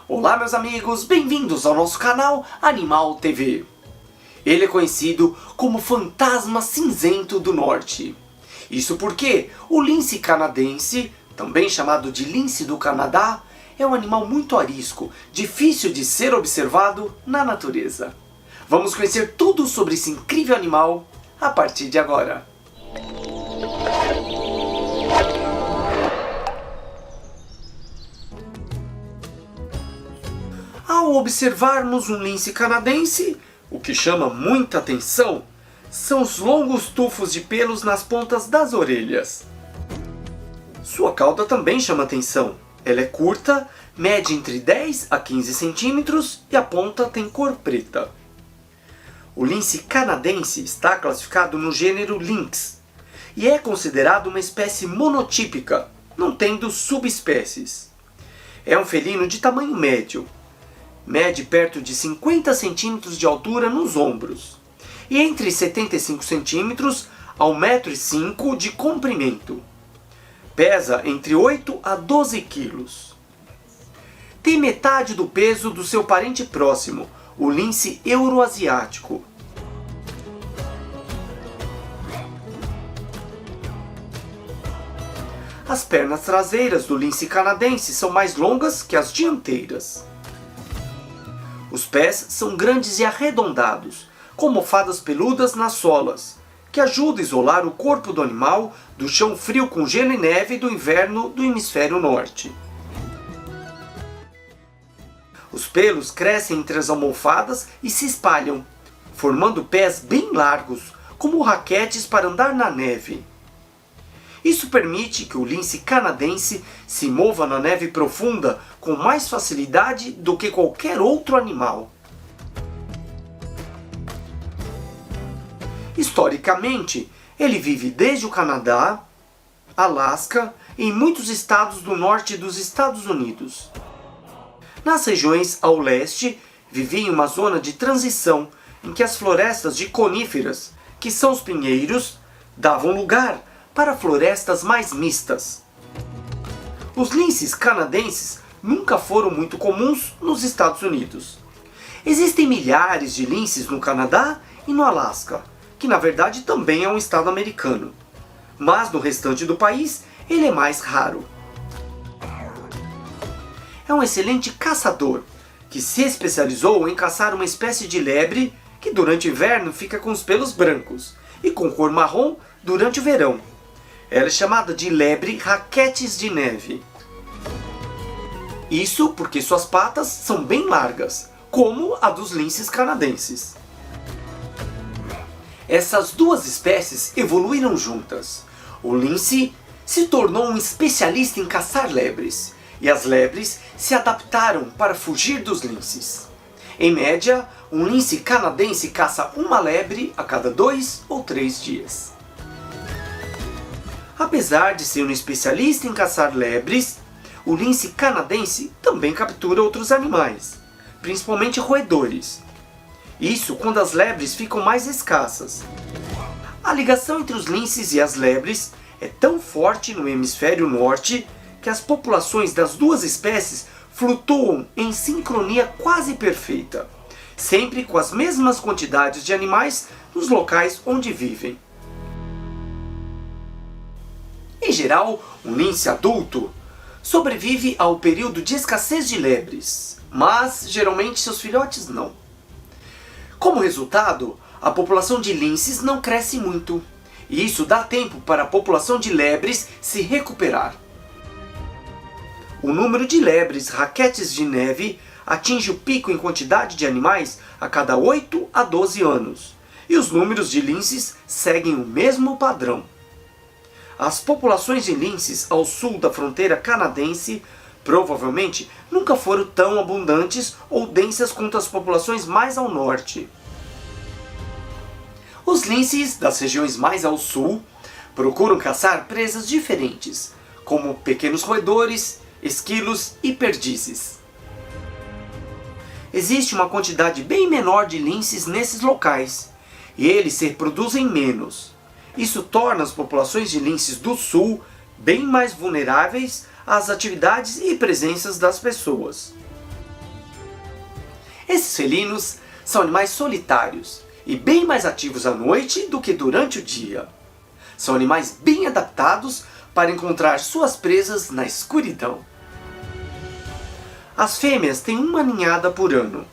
Olá meus amigos, bem-vindos ao nosso canal Animal TV. Ele é conhecido como Fantasma Cinzento do Norte. Isso porque o lince canadense, também chamado de lince do Canadá, é um animal muito arisco, difícil de ser observado na natureza. Vamos conhecer tudo sobre esse incrível animal a partir de agora. Ao observarmos um lince canadense, o que chama muita atenção são os longos tufos de pelos nas pontas das orelhas. Sua cauda também chama atenção. Ela é curta, mede entre 10 a 15 centímetros e a ponta tem cor preta. O lince canadense está classificado no gênero Lynx e é considerado uma espécie monotípica, não tendo subespécies. É um felino de tamanho médio. Mede perto de 50 centímetros de altura nos ombros e entre 75 centímetros a 1,5 m de comprimento. Pesa entre 8 a 12 quilos. Tem metade do peso do seu parente próximo, o lince euroasiático. As pernas traseiras do lince canadense são mais longas que as dianteiras. Os pés são grandes e arredondados, com almofadas peludas nas solas, que ajudam a isolar o corpo do animal do chão frio com gelo e neve do inverno do hemisfério norte. Os pelos crescem entre as almofadas e se espalham, formando pés bem largos, como raquetes para andar na neve. Isso permite que o lince canadense se mova na neve profunda com mais facilidade do que qualquer outro animal. Historicamente, ele vive desde o Canadá, Alasca e em muitos estados do norte dos Estados Unidos. Nas regiões ao leste, vivia em uma zona de transição em que as florestas de coníferas, que são os pinheiros, davam lugar para florestas mais mistas. Os linces canadenses nunca foram muito comuns nos Estados Unidos. Existem milhares de linces no Canadá e no Alasca, que na verdade também é um estado americano. Mas no restante do país ele é mais raro. É um excelente caçador, que se especializou em caçar uma espécie de lebre que durante o inverno fica com os pelos brancos e com cor marrom durante o verão. Ela é chamada de lebre raquetes de neve. Isso porque suas patas são bem largas, como a dos linces canadenses. Essas duas espécies evoluíram juntas. O lince se tornou um especialista em caçar lebres, e as lebres se adaptaram para fugir dos linces. Em média, um lince canadense caça uma lebre a cada 2 ou 3 dias. Apesar de ser um especialista em caçar lebres, o lince canadense também captura outros animais, principalmente roedores. Isso quando as lebres ficam mais escassas. A ligação entre os linces e as lebres é tão forte no hemisfério norte que as populações das duas espécies flutuam em sincronia quase perfeita, sempre com as mesmas quantidades de animais nos locais onde vivem. Em geral, um lince adulto sobrevive ao período de escassez de lebres, mas geralmente seus filhotes não. Como resultado, a população de linces não cresce muito, e isso dá tempo para a população de lebres se recuperar. O número de lebres raquetes de neve atinge o pico em quantidade de animais a cada 8 a 12 anos, e os números de linces seguem o mesmo padrão. As populações de linces ao sul da fronteira canadense provavelmente nunca foram tão abundantes ou densas quanto as populações mais ao norte. Os linces das regiões mais ao sul procuram caçar presas diferentes, como pequenos roedores, esquilos e perdizes. Existe uma quantidade bem menor de linces nesses locais, e eles se reproduzem menos. Isso torna as populações de linces do sul bem mais vulneráveis às atividades e presenças das pessoas. Esses felinos são animais solitários e bem mais ativos à noite do que durante o dia. São animais bem adaptados para encontrar suas presas na escuridão. As fêmeas têm uma ninhada por ano.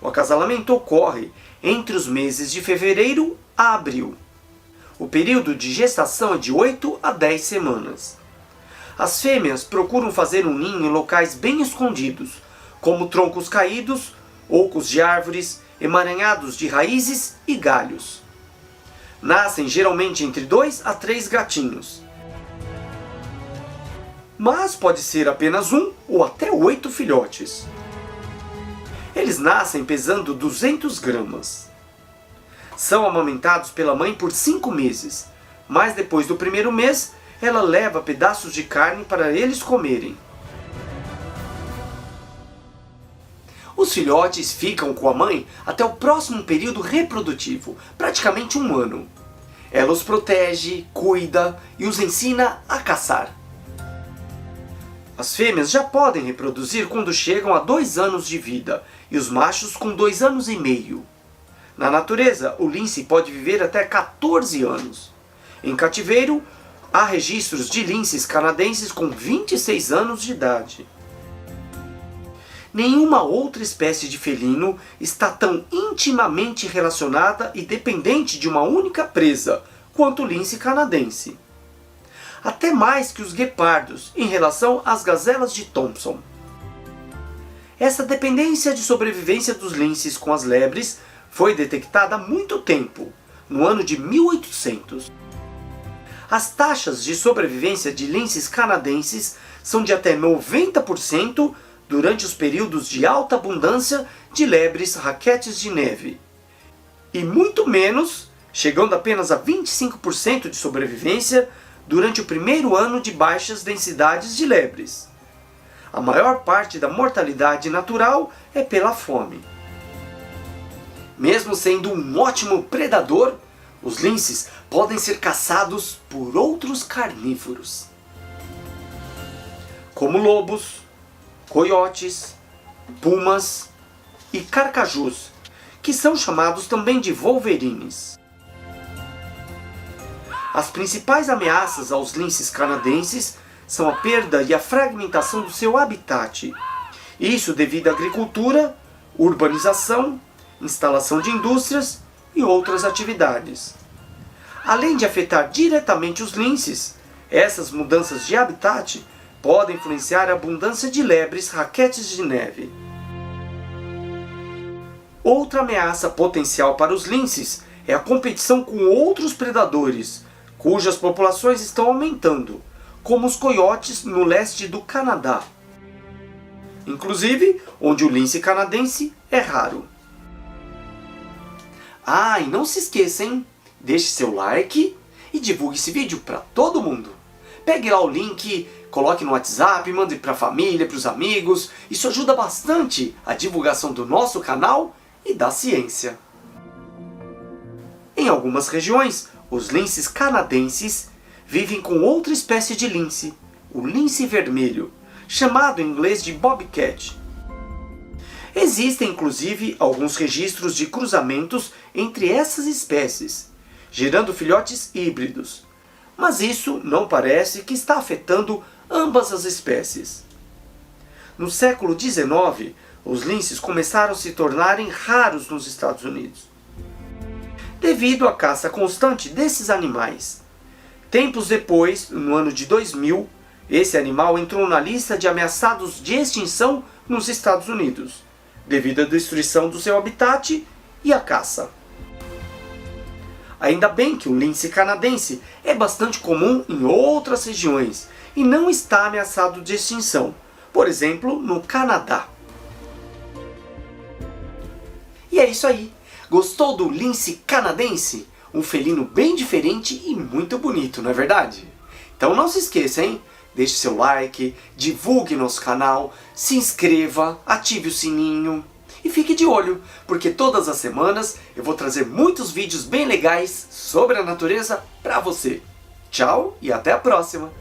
O acasalamento ocorre entre os meses de fevereiro a abril. O período de gestação é de 8 a 10 semanas. As fêmeas procuram fazer um ninho em locais bem escondidos, como troncos caídos, ocos de árvores, emaranhados de raízes e galhos. Nascem geralmente entre 2 a 3 gatinhos. Mas pode ser apenas 1 ou até 8 filhotes. Eles nascem pesando 200 gramas. São amamentados pela mãe por 5 meses, mas depois do primeiro mês, ela leva pedaços de carne para eles comerem. Os filhotes ficam com a mãe até o próximo período reprodutivo, praticamente 1 ano. Ela os protege, cuida e os ensina a caçar. As fêmeas já podem reproduzir quando chegam a 2 anos de vida e os machos com 2 anos e meio. Na natureza, o lince pode viver até 14 anos. Em cativeiro, há registros de linces canadenses com 26 anos de idade. Nenhuma outra espécie de felino está tão intimamente relacionada e dependente de uma única presa quanto o lince canadense. Até mais que os guepardos em relação às gazelas de Thompson. Essa dependência de sobrevivência dos linces com as lebres foi detectada há muito tempo, no ano de 1800. As taxas de sobrevivência de linces canadenses são de até 90% durante os períodos de alta abundância de lebres raquetes de neve, e muito menos, chegando apenas a 25% de sobrevivência durante o primeiro ano de baixas densidades de lebres. A maior parte da mortalidade natural é pela fome. Mesmo sendo um ótimo predador, os linces podem ser caçados por outros carnívoros, como lobos, coiotes, pumas e carcajus, que são chamados também de wolverines. As principais ameaças aos linces canadenses são a perda e a fragmentação do seu habitat. Isso devido à agricultura, urbanização, instalação de indústrias e outras atividades. Além de afetar diretamente os linces, essas mudanças de habitat podem influenciar a abundância de lebres raquetes de neve. Outra ameaça potencial para os linces é a competição com outros predadores, cujas populações estão aumentando, como os coiotes no leste do Canadá, inclusive onde o lince canadense é raro. Ah, e não se esqueça, hein? Deixe seu like e divulgue esse vídeo para todo mundo. Pegue lá o link, coloque no WhatsApp, mande para a família, para os amigos. Isso ajuda bastante a divulgação do nosso canal e da ciência. Em algumas regiões, os linces canadenses vivem com outra espécie de lince, o lince vermelho, chamado em inglês de bobcat. Existem inclusive alguns registros de cruzamentos entre essas espécies, gerando filhotes híbridos. Mas isso não parece que está afetando ambas as espécies. No século XIX, os linces começaram a se tornarem raros nos Estados Unidos, devido à caça constante desses animais. Tempos depois, no ano de 2000, esse animal entrou na lista de ameaçados de extinção nos Estados Unidos, devido à destruição do seu habitat e à caça. Ainda bem que o lince canadense é bastante comum em outras regiões e não está ameaçado de extinção, por exemplo, no Canadá. E é isso aí! Gostou do lince canadense? Um felino bem diferente e muito bonito, não é verdade? Então não se esqueça, hein? Deixe seu like, divulgue nosso canal, se inscreva, ative o sininho e fique de olho, porque todas as semanas eu vou trazer muitos vídeos bem legais sobre a natureza para você. Tchau e até a próxima!